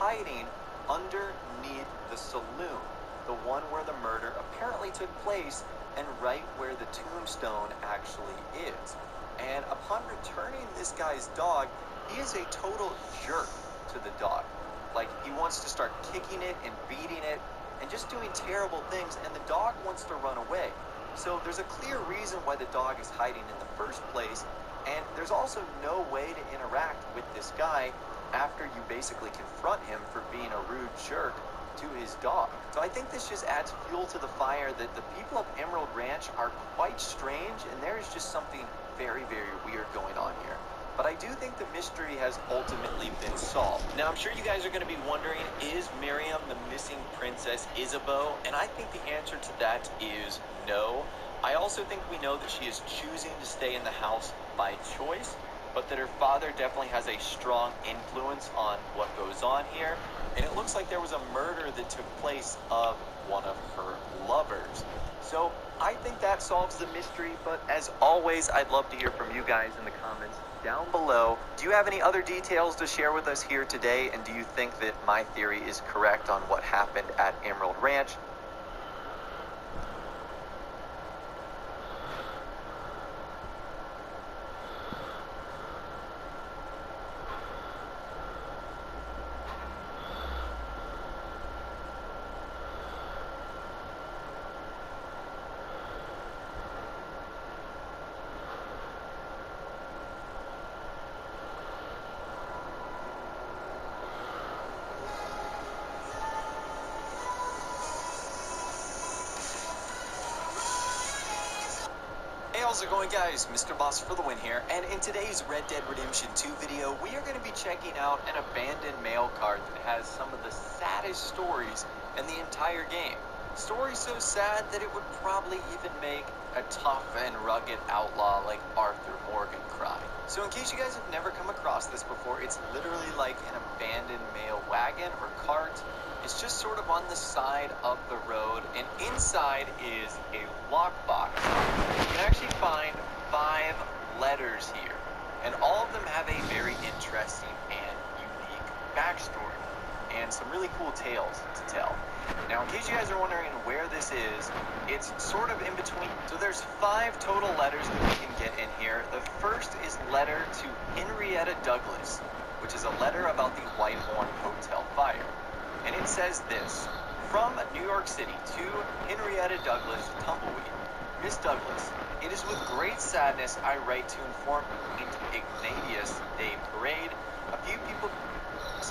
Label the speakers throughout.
Speaker 1: hiding underneath the saloon, the one where the murder apparently took place, and right where the tombstone actually is. And upon returning this guy's dog, he is a total jerk to the dog. Like, he wants to start kicking it and beating it and just doing terrible things, and the dog wants to run away. So there's a clear reason why the dog is hiding in the first place, and there's also no way to interact with this guy after you basically confront him for being a rude jerk to his dog. So I think this just adds fuel to the fire that the people of Emerald Ranch are quite strange, and there's just something very, very weird going on here. But I do think the mystery has ultimately been solved. Now, I'm sure you guys are going to be wondering, is Miriam the missing princess Isabeau? And I think the answer to that is no. I also think we know that she is choosing to stay in the house by choice, but that her father definitely has a strong influence on what goes on here. And it looks like there was a murder that took place of one of her lovers. So I think that solves the mystery, but as always, I'd love to hear from you guys in the comments down below. Do you have any other details to share with us here today? And do you think that my theory is correct on what happened at Emerald Ranch? Hey, how's it going, guys? Mr. Boss for the win here, and in today's Red Dead Redemption 2 video, we are going to be checking out an abandoned mail cart that has some of the saddest stories in the entire game. Stories so sad that it would probably even make a tough and rugged outlaw like Arthur Morgan cry. So in case you guys have never come across this before, it's literally like an abandoned mail wagon or cart. It's just sort of on the side of the road, and inside is a lockbox. You can actually find 5 letters here, and all of them have a very interesting and unique backstory, and some really cool tales to tell. Now, in case you guys are wondering where this is, it's sort of in between. So there's 5 total letters that we can get in here. The first is letter to Henrietta Douglas, which is a letter about the Whitehorn Hotel fire. And it says this: from New York City to Henrietta Douglas, Tumbleweed. Miss Douglas, it is with great sadness I write to inform you to Ignatius Day Parade. A few people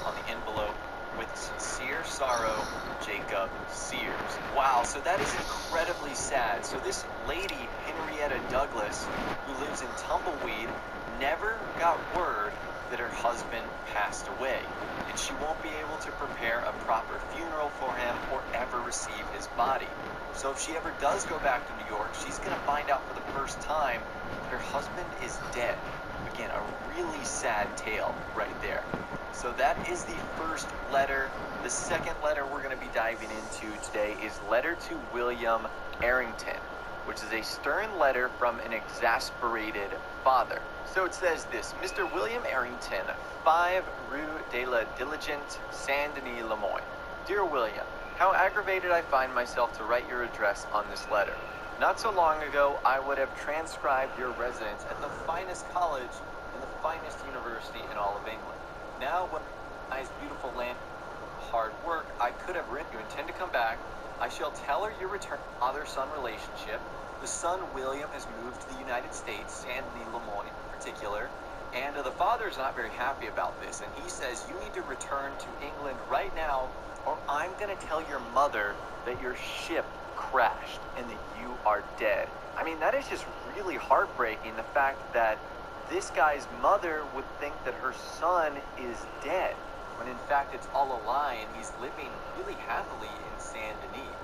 Speaker 1: on the envelope. With sincere sorrow, Jacob Sears. Wow, so that is incredibly sad. So this lady, Henrietta Douglas, who lives in Tumbleweed, never got word that her husband passed away, and she won't be able to prepare a proper funeral for him or ever receive his body. So if she ever does go back to New York, she's going to find out for the first time that her husband is dead. Again, a really sad tale right there. So that is the first letter. The second letter we're going to be diving into today is letter to William Arrington, which is a stern letter from an exasperated father. So it says this: Mr. William Arrington, 5 Rue de la Diligente, Saint-Denis, Lemoyne. Dear William, how aggravated I find myself to write your address on this letter. Not so long ago, I would have transcribed your residence at the finest college and the finest university in all of England. Now, when nice, beautiful land, hard work, I could have written, you intend to come back. I shall tell her your return, father-son relationship. The son, William, has moved to the United States, Saint-Denis, Lemoyne in particular, and the father is not very happy about this, and he says you need to return to England right now, or I'm going to tell your mother that your ship crashed and that you are dead. I mean, that is just really heartbreaking, the fact that this guy's mother would think that her son is dead, when in fact it's all a lie and he's living really happily in Saint-Denis.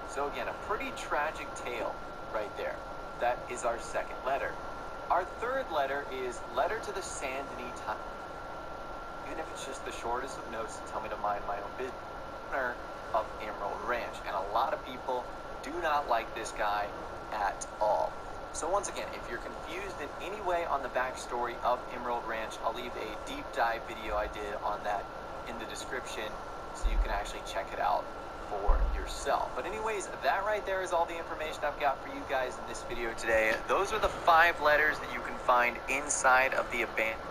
Speaker 1: So again, a pretty tragic tale right there. That is our second letter. Our third letter is letter to the Saint-Denis Times. Even if it's just the shortest of notes to tell me to mind my own business. Owner of Emerald Ranch, and a lot of people do not like this guy at all. So once again, if you're confused in any way on the backstory of Emerald Ranch, I'll leave a deep dive video I did on that in the description so you can actually check it out for yourself. But anyways, that right there is all the information I've got for you guys in this video today. Those are the 5 letters that you can find inside of the abandoned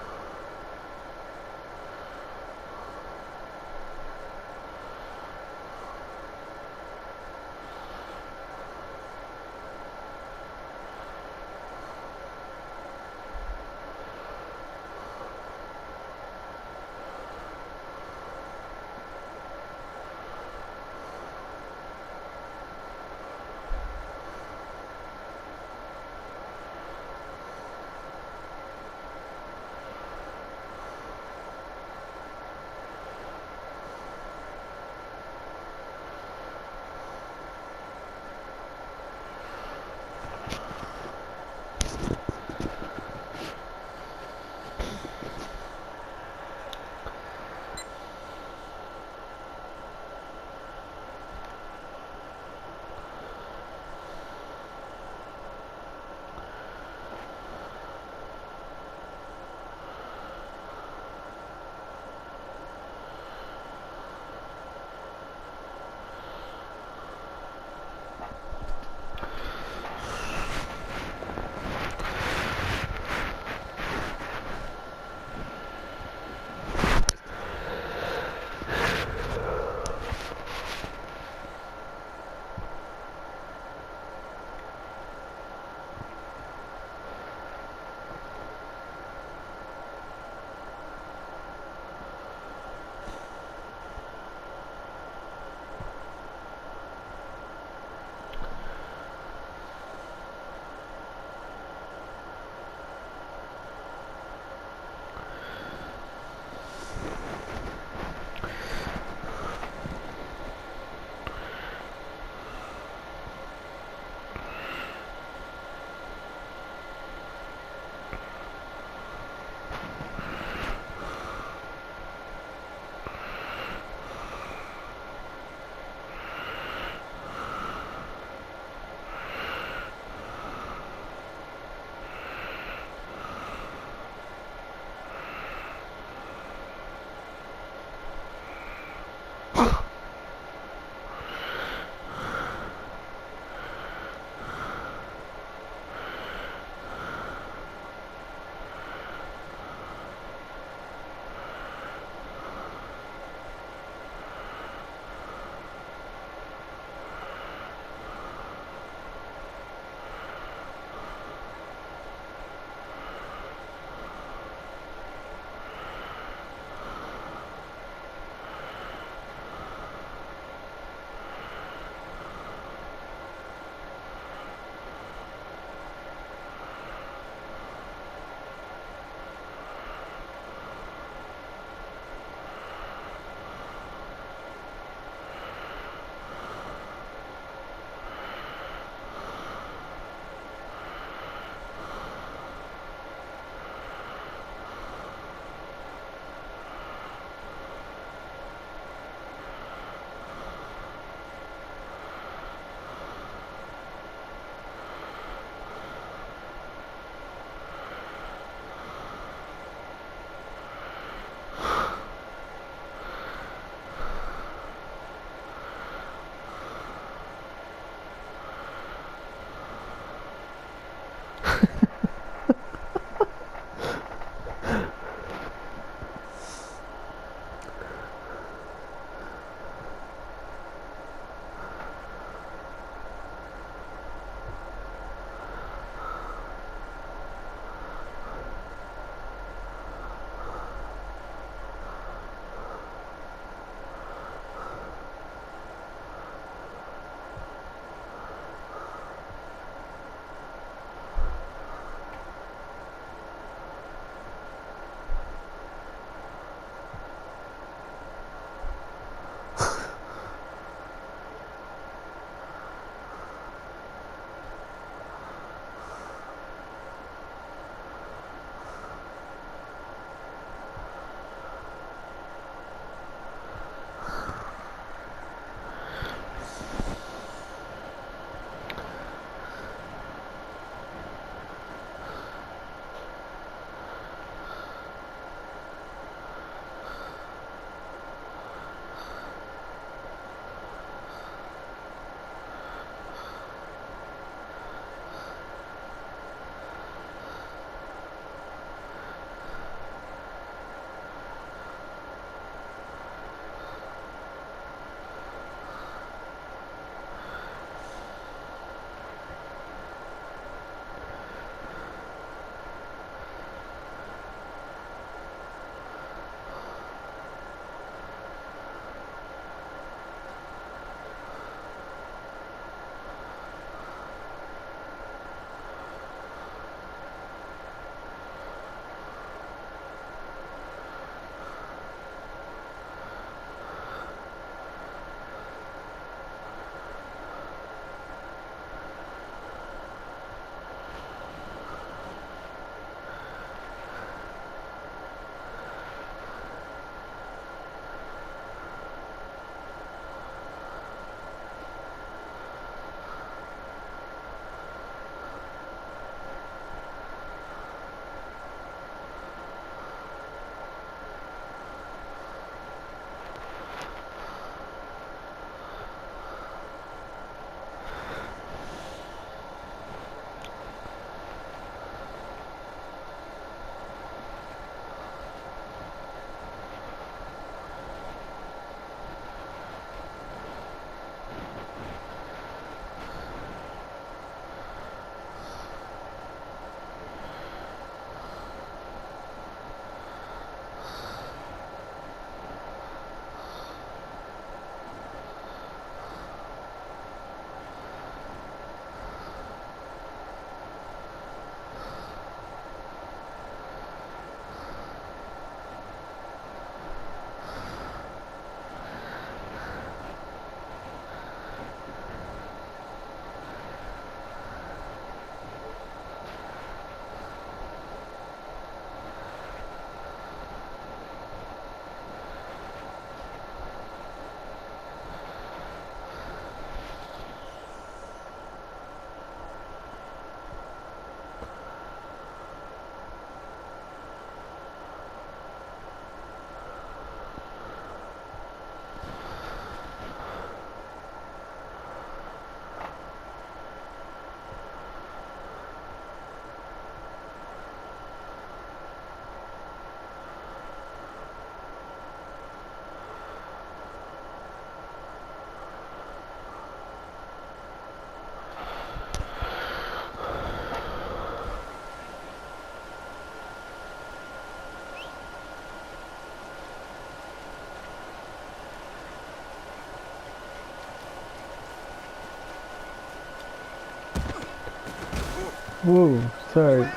Speaker 2: Whoa, sorry.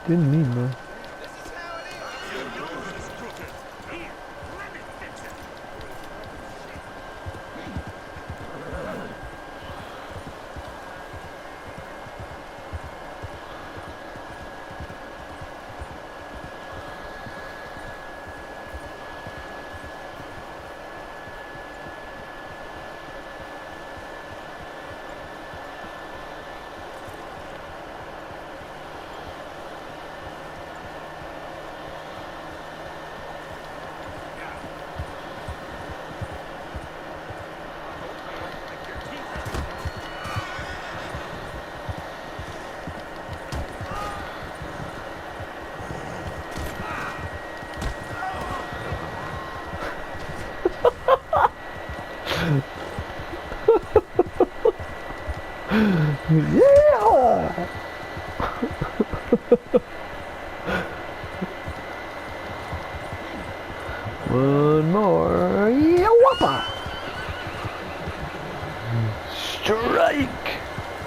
Speaker 2: Didn't mean that. Yeah! One more. Yeah, whopper! Strike!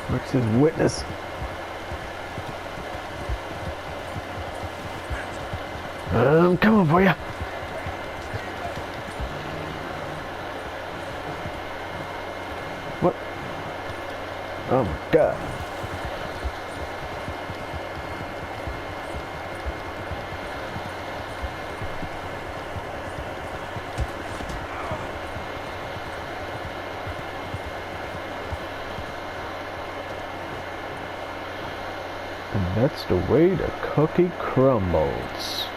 Speaker 2: What's his witness? I'm coming for you. What? Oh my god. And that's the way the cookie crumbles.